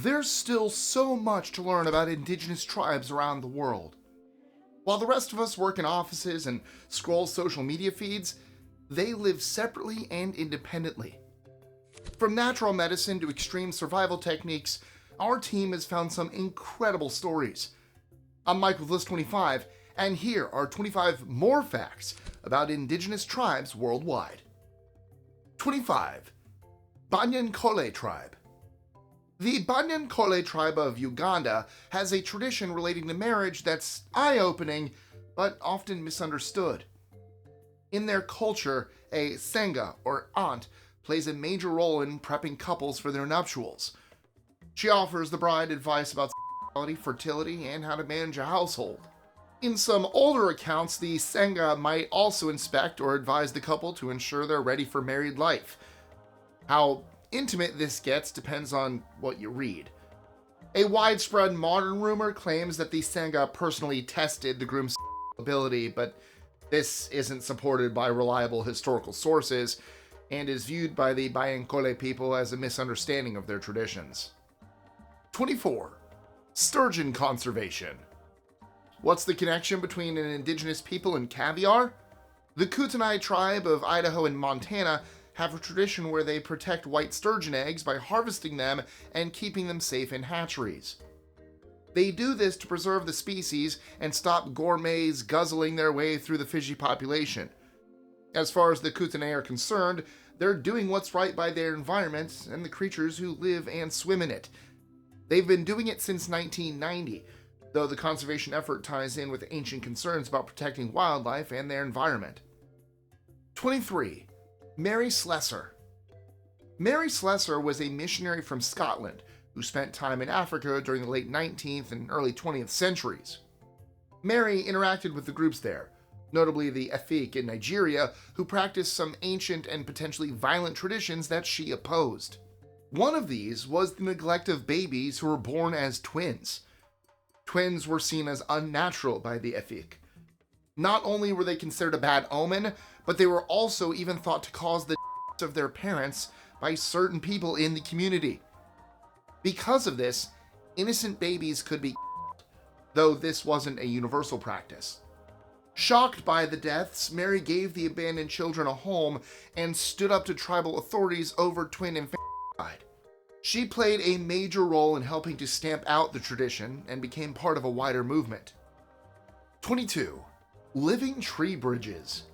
There's still so much to learn about indigenous tribes around the world. While the rest of us work in offices and scroll social media feeds, they live separately and independently. From natural medicine to extreme survival techniques, our team has found some incredible stories. I'm Mike with List 25, and here are 25 more facts about indigenous tribes worldwide. 25. Banyankole Tribe. The Banyankole Tribe of Uganda has a tradition relating to marriage that's eye-opening, but often misunderstood. In their culture, a senga, or aunt, plays a major role in prepping couples for their nuptials. She offers the bride advice about sexuality, fertility, and how to manage a household. In some older accounts, the senga might also inspect or advise the couple to ensure they're ready for married life. How intimate this gets depends on what you read. A widespread modern rumor claims that the senga personally tested the groom's ability, but this isn't supported by reliable historical sources and is viewed by the Banyankole people as a misunderstanding of their traditions. 24. Sturgeon Conservation. What's the connection between an indigenous people and caviar? The Kootenai tribe of Idaho and Montana have a tradition where they protect white sturgeon eggs by harvesting them and keeping them safe in hatcheries. They do this to preserve the species and stop gourmets guzzling their way through the fishy population. As far as the Kootenai are concerned, they're doing what's right by their environment and the creatures who live and swim in it. They've been doing it since 1990, though the conservation effort ties in with ancient concerns about protecting wildlife and their environment. 23. Mary Slessor. Mary Slessor was a missionary from Scotland who spent time in Africa during the late 19th and early 20th centuries. Mary interacted with the groups there, notably the Efik in Nigeria, who practiced some ancient and potentially violent traditions that she opposed. One of these was the neglect of babies who were born as twins. Twins were seen as unnatural by the Efik. Not only were they considered a bad omen, but they were also even thought to cause the of their parents by certain people in the community. Because of this, innocent babies could be though this wasn't a universal practice. Shocked by the deaths, Mary gave the abandoned children a home and stood up to tribal authorities over twin infanticide. She played a major role in helping to stamp out the tradition and became part of a wider movement. 22. Living tree bridges.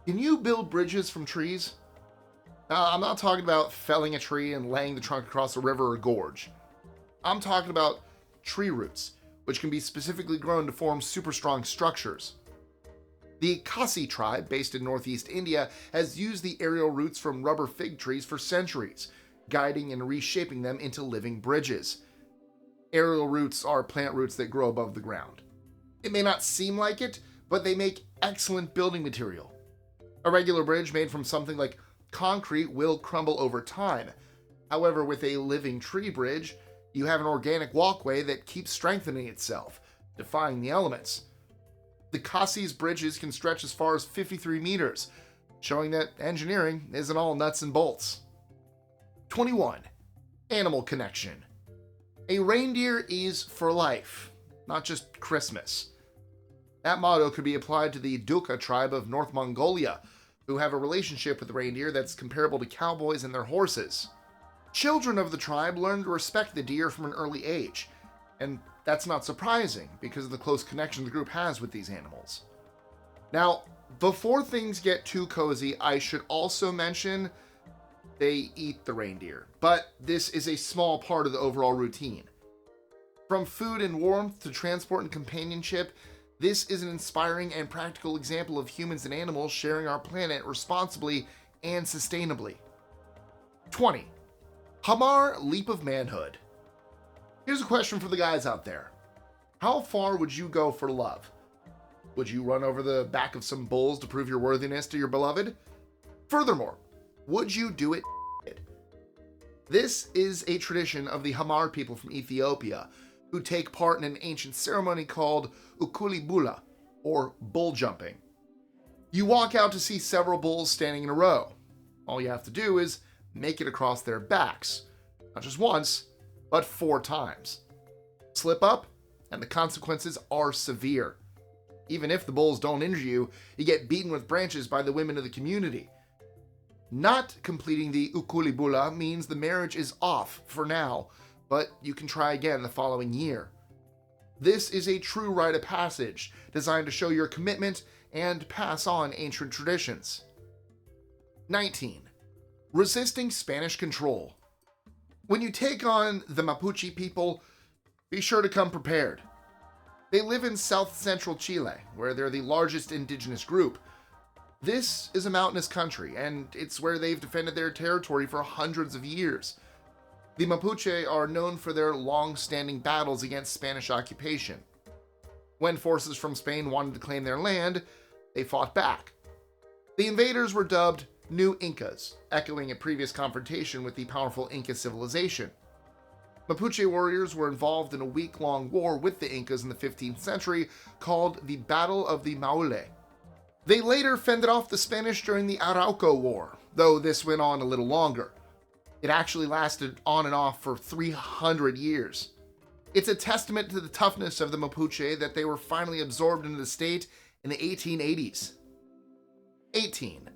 Can you build bridges from trees? Now, I'm not talking about felling a tree and laying the trunk across a river or gorge. I'm talking about tree roots, which can be specifically grown to form super strong structures. The Khasi tribe, based in northeast India, has used the aerial roots from rubber fig trees for centuries, guiding and reshaping them into living bridges. Aerial roots are plant roots that grow above the ground. It may not seem like it, but they make excellent building material. A regular bridge made from something like concrete will crumble over time. However, with a living tree bridge, you have an organic walkway that keeps strengthening itself, defying the elements. The Khasi's bridges can stretch as far as 53 meters, showing that engineering isn't all nuts and bolts. 21. Animal connection. A reindeer is for life, not just Christmas. That motto could be applied to the Duka tribe of North Mongolia, who have a relationship with reindeer that's comparable to cowboys and their horses. Children of the tribe learn to respect the deer from an early age, and that's not surprising because of the close connection the group has with these animals. Now, before things get too cozy, I should also mention they eat the reindeer, but this is a small part of the overall routine. From food and warmth to transport and companionship, this is an inspiring and practical example of humans and animals sharing our planet responsibly and sustainably. 20. Hamar Leap of Manhood. Here's a question for the guys out there. How far would you go for love? Would you run over the back of some bulls to prove your worthiness to your beloved? Furthermore, would you do it? This is a tradition of the Hamar people from Ethiopia, who take part in an ancient ceremony called ukulibula, or bull jumping. You walk out to see several bulls standing in a row. All you have to do is make it across their backs. Not just once, but 4 times. Slip up, and the consequences are severe. Even if the bulls don't injure you, you get beaten with branches by the women of the community. Not completing the ukulibula means the marriage is off for now, but you can try again the following year. This is a true rite of passage, designed to show your commitment and pass on ancient traditions. 19. Resisting Spanish control. When you take on the Mapuche people, be sure to come prepared. They live in south-central Chile, where they're the largest indigenous group. This is a mountainous country, and it's where they've defended their territory for hundreds of years. The Mapuche are known for their long-standing battles against Spanish occupation. When forces from Spain wanted to claim their land, they fought back. The invaders were dubbed New Incas, echoing a previous confrontation with the powerful Inca civilization. Mapuche warriors were involved in a week-long war with the Incas in the 15th century called the Battle of the Maule. They later fended off the Spanish during the Arauco War, though this went on a little longer. It actually lasted on and off for 300 years. It's a testament to the toughness of the Mapuche that they were finally absorbed into the state in the 1880s. 18.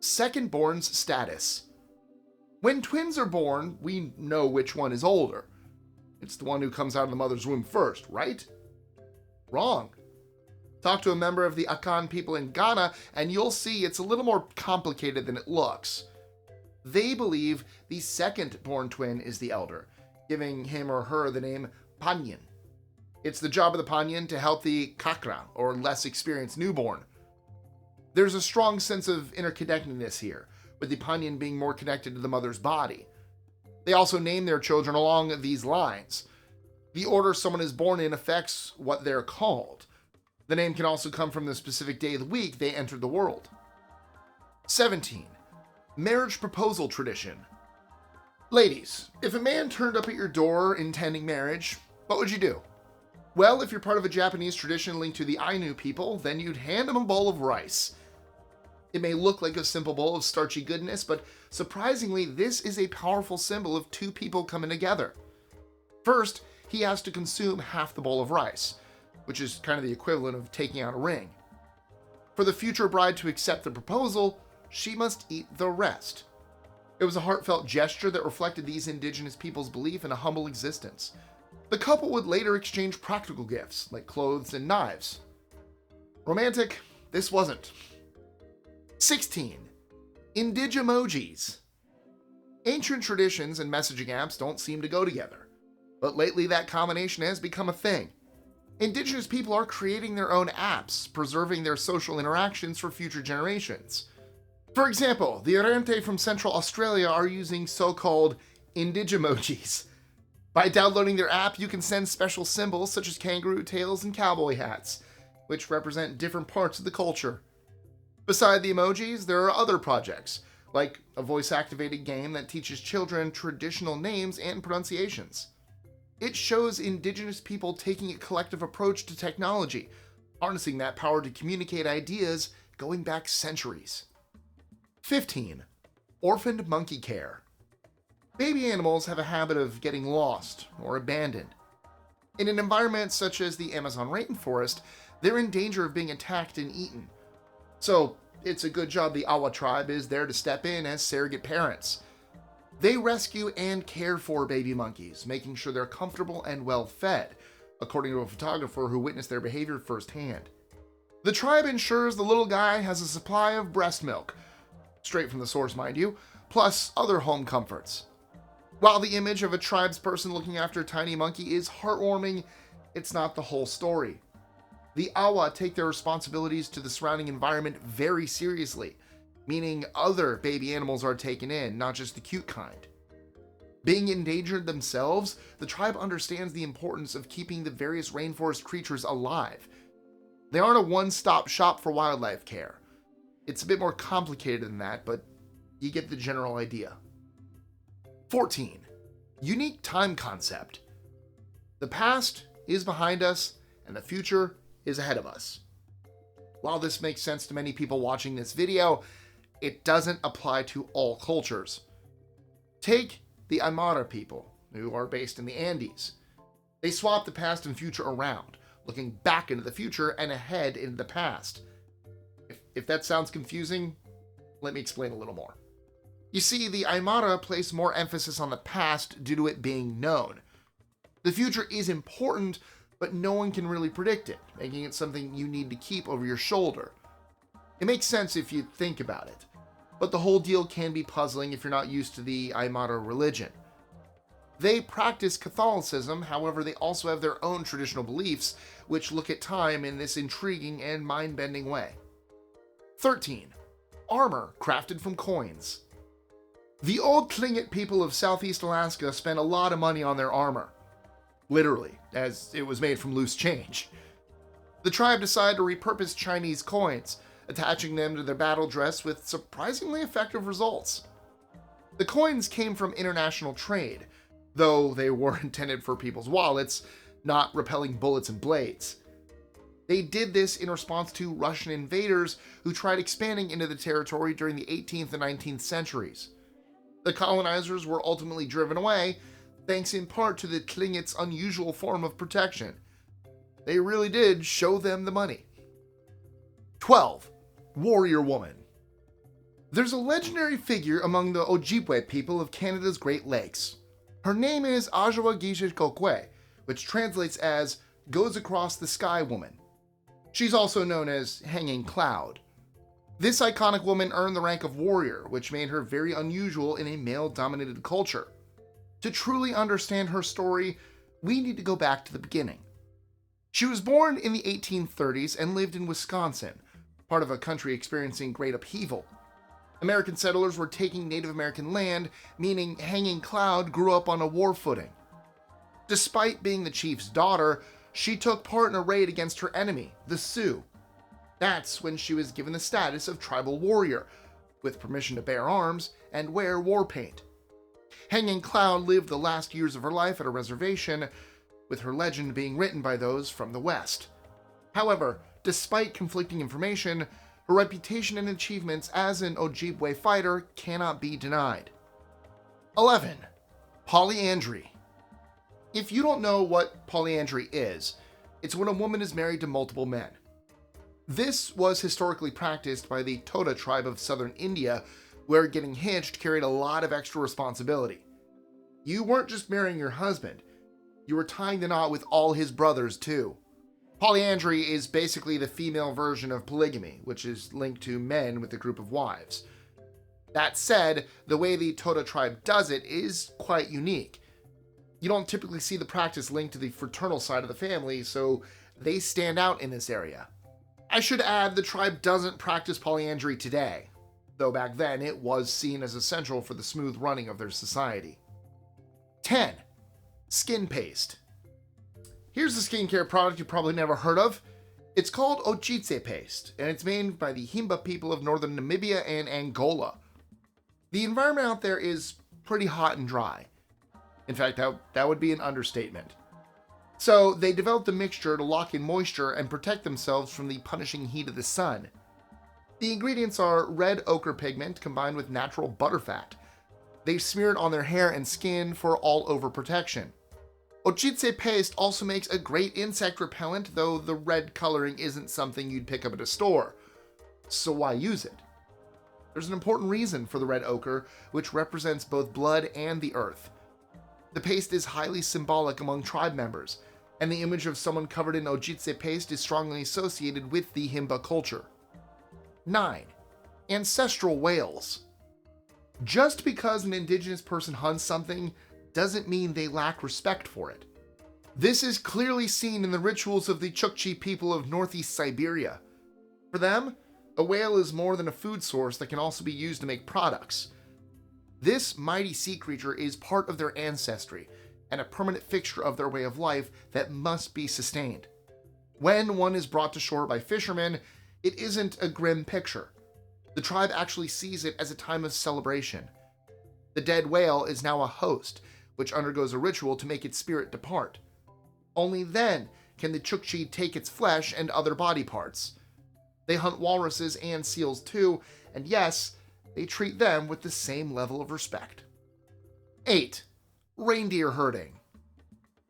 Second-born's status. When twins are born, we know which one is older. It's the one who comes out of the mother's womb first, right? Wrong. Talk to a member of the Akan people in Ghana, and you'll see it's a little more complicated than it looks. They believe the second-born twin is the elder, giving him or her the name Panyin. It's the job of the Panyin to help the Kakra, or less experienced newborn. There's a strong sense of interconnectedness here, with the Panyin being more connected to the mother's body. They also name their children along these lines. The order someone is born in affects what they're called. The name can also come from the specific day of the week they entered the world. 17. Marriage proposal tradition. Ladies, if a man turned up at your door intending marriage, what would you do? Well, if you're part of a Japanese tradition linked to the Ainu people, then you'd hand him a bowl of rice. It may look like a simple bowl of starchy goodness, but surprisingly, this is a powerful symbol of two people coming together. First, he has to consume half the bowl of rice, which is kind of the equivalent of taking out a ring. For the future bride to accept the proposal, she must eat the rest. It was a heartfelt gesture that reflected these indigenous people's belief in a humble existence. The couple would later exchange practical gifts, like clothes and knives. Romantic, this wasn't. 16. Indigemojis. Ancient traditions and messaging apps don't seem to go together, but lately that combination has become a thing. Indigenous people are creating their own apps, preserving their social interactions for future generations. For example, the Reindeer from Central Australia are using so-called Indigemojis. By downloading their app, you can send special symbols such as kangaroo tails and cowboy hats, which represent different parts of the culture. Beside the emojis, there are other projects, like a voice-activated game that teaches children traditional names and pronunciations. It shows indigenous people taking a collective approach to technology, harnessing that power to communicate ideas going back centuries. 15. Orphaned monkey care. Baby animals have a habit of getting lost or abandoned. In an environment such as the Amazon rainforest, they're in danger of being attacked and eaten. So, it's a good job the Awa tribe is there to step in as surrogate parents. They rescue and care for baby monkeys, making sure they're comfortable and well fed, according to a photographer who witnessed their behavior firsthand. The tribe ensures the little guy has a supply of breast milk, straight from the source mind you, plus other home comforts. While the image of a tribesperson looking after a tiny monkey is heartwarming, it's not the whole story. The Awa take their responsibilities to the surrounding environment very seriously, meaning other baby animals are taken in, not just the cute kind. Being endangered themselves, the tribe understands the importance of keeping the various rainforest creatures alive. They aren't a one-stop shop for wildlife care. It's a bit more complicated than that, but you get the general idea. 14. Unique time concept. The past is behind us, and the future is ahead of us. While this makes sense to many people watching this video, it doesn't apply to all cultures. Take the Aymara people, who are based in the Andes. They swap the past and future around, looking back into the future and ahead into the past. If that sounds confusing, let me explain a little more. You see, the Aymara place more emphasis on the past due to it being known. The future is important, but no one can really predict it, making it something you need to keep over your shoulder. It makes sense if you think about it, but the whole deal can be puzzling if you're not used to the Aymara religion. They practice Catholicism, however, they also have their own traditional beliefs, which look at time in this intriguing and mind-bending way. 13. Armor crafted from coins. The old Tlingit people of Southeast Alaska spent a lot of money on their armor. Literally, as it was made from loose change. The tribe decided to repurpose Chinese coins, attaching them to their battle dress with surprisingly effective results. The coins came from international trade, though they were intended for people's wallets, not repelling bullets and blades. They did this in response to Russian invaders who tried expanding into the territory during the 18th and 19th centuries. The colonizers were ultimately driven away, thanks in part to the Tlingits' unusual form of protection. They really did show them the money. 12. Warrior Woman. There's a legendary figure among the Ojibwe people of Canada's Great Lakes. Her name is Ajawa Gishikokwe, which translates as Goes Across the Sky Woman. She's also known as Hanging Cloud. This iconic woman earned the rank of warrior, which made her very unusual in a male-dominated culture. To truly understand her story, we need to go back to the beginning. She was born in the 1830s and lived in Wisconsin, part of a country experiencing great upheaval. American settlers were taking Native American land, meaning Hanging Cloud grew up on a war footing. Despite being the chief's daughter, she took part in a raid against her enemy, the Sioux. That's when she was given the status of tribal warrior, with permission to bear arms and wear war paint. Hanging Cloud lived the last years of her life at a reservation, with her legend being written by those from the West. However, despite conflicting information, her reputation and achievements as an Ojibwe fighter cannot be denied. 11. Polyandry. If you don't know what polyandry is, it's when a woman is married to multiple men. This was historically practiced by the Toda tribe of southern India, where getting hitched carried a lot of extra responsibility. You weren't just marrying your husband, you were tying the knot with all his brothers too. Polyandry is basically the female version of polygamy, which is linked to men with a group of wives. That said, the way the Toda tribe does it is quite unique. You don't typically see the practice linked to the fraternal side of the family, so they stand out in this area. I should add, the tribe doesn't practice polyandry today, though back then it was seen as essential for the smooth running of their society. 10. Skin paste. Here's a skincare product you probably never heard of. It's called Ojibwe paste, and it's made by the Himba people of northern Namibia and Angola. The environment out there is pretty hot and dry. In fact, that would be an understatement. So they developed a mixture to lock in moisture and protect themselves from the punishing heat of the sun. The ingredients are red ochre pigment combined with natural butterfat. They smear it on their hair and skin for all-over protection. Ojibwe paste also makes a great insect repellent, though the red coloring isn't something you'd pick up at a store. So why use it? There's an important reason for the red ochre, which represents both blood and the earth. The paste is highly symbolic among tribe members, and the image of someone covered in Ojibwe paste is strongly associated with the Himba culture. 9. Ancestral Whales. Just because an indigenous person hunts something doesn't mean they lack respect for it. This is clearly seen in the rituals of the Chukchi people of northeast Siberia. For them, a whale is more than a food source that can also be used to make products. This mighty sea creature is part of their ancestry and a permanent fixture of their way of life that must be sustained. When one is brought to shore by fishermen, it isn't a grim picture. The tribe actually sees it as a time of celebration. The dead whale is now a host, which undergoes a ritual to make its spirit depart. Only then can the Chukchi take its flesh and other body parts. They hunt walruses and seals too, and yes, they treat them with the same level of respect. 8. Reindeer herding.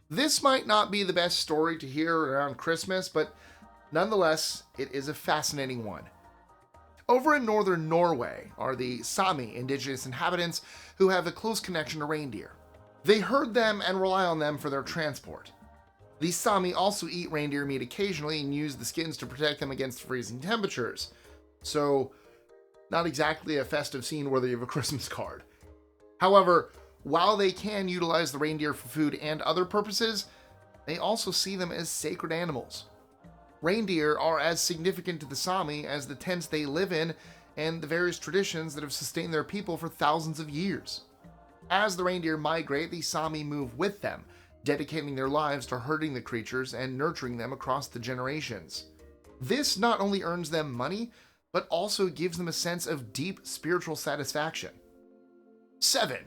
This might not be the best story to hear around Christmas, but nonetheless, it is a fascinating one. Over in northern Norway are the Sami indigenous inhabitants who have a close connection to reindeer. They herd them and rely on them for their transport. The Sami also eat reindeer meat occasionally and use the skins to protect them against freezing temperatures. So, not exactly a festive scene worthy of a Christmas card. However, while they can utilize the reindeer for food and other purposes, they also see them as sacred animals. Reindeer are as significant to the Sami as the tents they live in and the various traditions that have sustained their people for thousands of years. As the reindeer migrate, the Sami move with them, dedicating their lives to herding the creatures and nurturing them across the generations. This not only earns them money, but also gives them a sense of deep spiritual satisfaction. 7.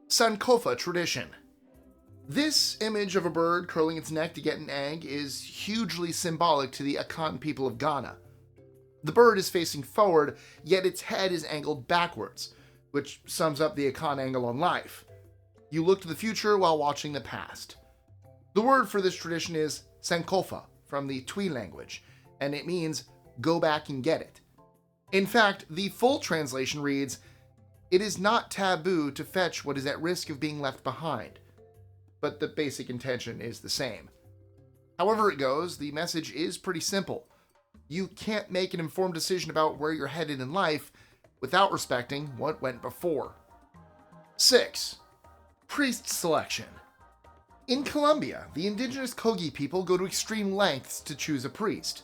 Sankofa Tradition. This image of a bird curling its neck to get an egg is hugely symbolic to the Akan people of Ghana. The bird is facing forward, yet its head is angled backwards, which sums up the Akan angle on life. You look to the future while watching the past. The word for this tradition is Sankofa, from the Twi language, and it means go back and get it. In fact, the full translation reads, "It is not taboo to fetch what is at risk of being left behind," but the basic intention is the same. However it goes, the message is pretty simple. You can't make an informed decision about where you're headed in life without respecting what went before. 6. Priest selection. In Colombia, the indigenous Kogi people go to extreme lengths to choose a priest.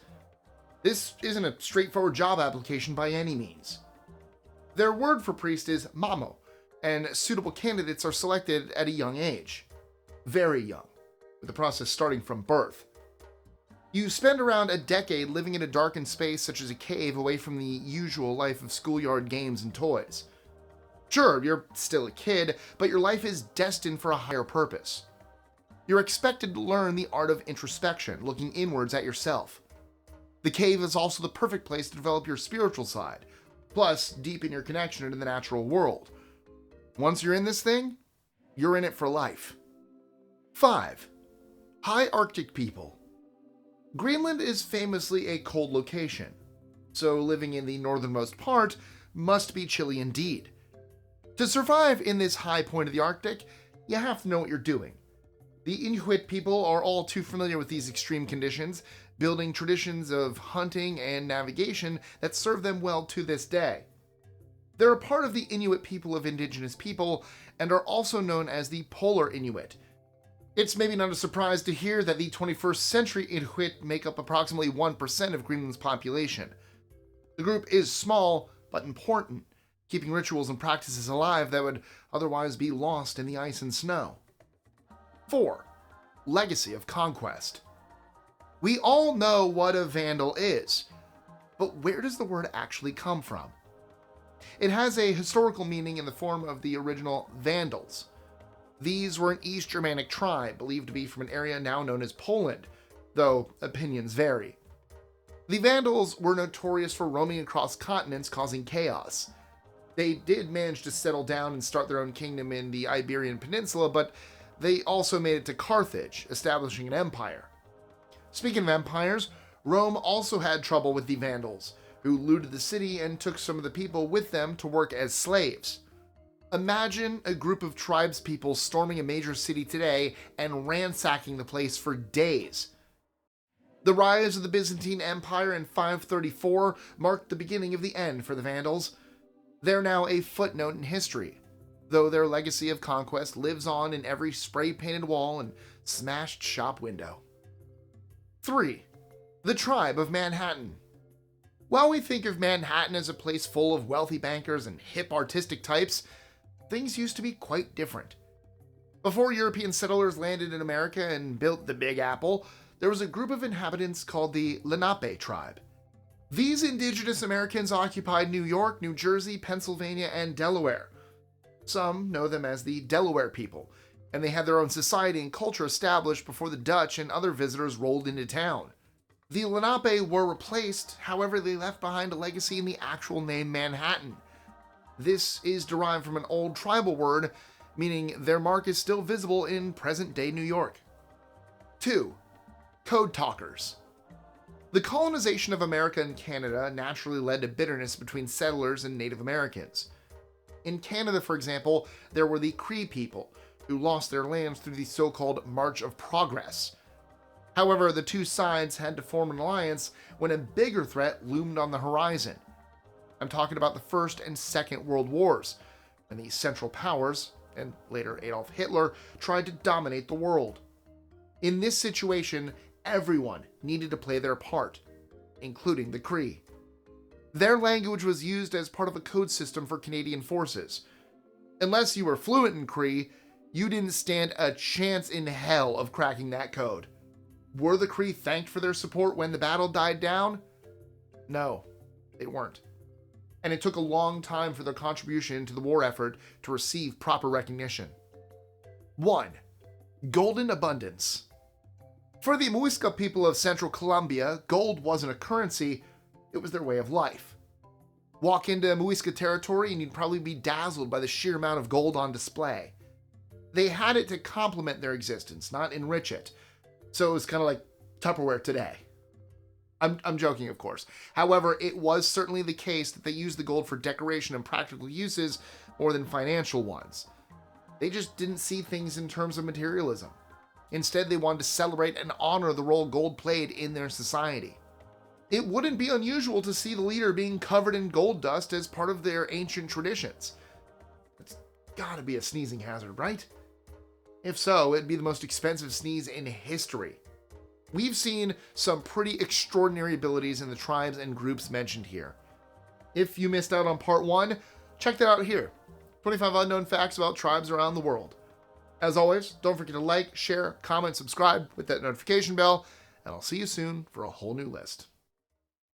This isn't a straightforward job application by any means. Their word for priest is mamo, and suitable candidates are selected at a young age. Very young, with the process starting from birth. You spend around a decade living in a darkened space such as a cave away from the usual life of schoolyard games and toys. Sure, you're still a kid, but your life is destined for a higher purpose. You're expected to learn the art of introspection, looking inwards at yourself. The cave is also the perfect place to develop your spiritual side, plus deepen your connection to the natural world. Once you're in this thing, you're in it for life. 5. High Arctic people. Greenland is famously a cold location, so living in the northernmost part must be chilly indeed. To survive in this high point of the Arctic, you have to know what you're doing. The Inuit people are all too familiar with these extreme conditions, building traditions of hunting and navigation that serve them well to this day. They're a part of the Inuit people of indigenous people and are also known as the Polar Inuit. It's maybe not a surprise to hear that the 21st century Inuit make up approximately 1% of Greenland's population. The group is small, but important, keeping rituals and practices alive that would otherwise be lost in the ice and snow. 4. Legacy of Conquest. We all know what a Vandal is, but where does the word actually come from? It has a historical meaning in the form of the original Vandals. These were an East Germanic tribe believed to be from an area now known as Poland, though opinions vary. The Vandals were notorious for roaming across continents causing chaos. They did manage to settle down and start their own kingdom in the Iberian Peninsula, but they also made it to Carthage, establishing an empire. Speaking of empires, Rome also had trouble with the Vandals, who looted the city and took some of the people with them to work as slaves. Imagine a group of tribespeople storming a major city today and ransacking the place for days. The rise of the Byzantine Empire in 534 marked the beginning of the end for the Vandals. They're now a footnote in history, though their legacy of conquest lives on in every spray-painted wall and smashed shop window. 3. The Tribe of Manhattan. While we think of Manhattan as a place full of wealthy bankers and hip artistic types, things used to be quite different. Before European settlers landed in America and built the Big Apple, there was a group of inhabitants called the Lenape tribe. These indigenous Americans occupied New York, New Jersey, Pennsylvania, and Delaware. Some know them as the Delaware people, and they had their own society and culture established before the Dutch and other visitors rolled into town. The Lenape were replaced, however they left behind a legacy in the actual name Manhattan. This is derived from an old tribal word meaning their mark is still visible in present-day New York. 2. Code talkers. The colonization of America and Canada naturally led to bitterness between settlers and Native Americans. In Canada, for example, there were the Cree people, who lost their lands through the so-called March of Progress. However, the two sides had to form an alliance when a bigger threat loomed on the horizon. I'm talking about the First and Second World Wars, when the Central Powers, and later Adolf Hitler, tried to dominate the world. In this situation, everyone needed to play their part, including the Cree. Their language was used as part of a code system for Canadian forces. Unless you were fluent in Cree, you didn't stand a chance in hell of cracking that code. Were the Cree thanked for their support when the battle died down? No, they weren't. And it took a long time for their contribution to the war effort to receive proper recognition. 1. Golden abundance. For the Muisca people of central Colombia, gold wasn't a currency, it was their way of life. Walk into Muisca territory and you'd probably be dazzled by the sheer amount of gold on display. They had it to complement their existence, not enrich it. So it was kind of like Tupperware today. I'm joking, of course. However, it was certainly the case that they used the gold for decoration and practical uses more than financial ones. They just didn't see things in terms of materialism. Instead, they wanted to celebrate and honor the role gold played in their society. It wouldn't be unusual to see the leader being covered in gold dust as part of their ancient traditions. It's gotta be a sneezing hazard, right? If so, it'd be the most expensive sneeze in history. We've seen some pretty extraordinary abilities in the tribes and groups mentioned here. If you missed out on part 1, check that out here. 25 unknown facts about tribes around the world. As always, don't forget to like, share, comment, subscribe with that notification bell, and I'll see you soon for a whole new list.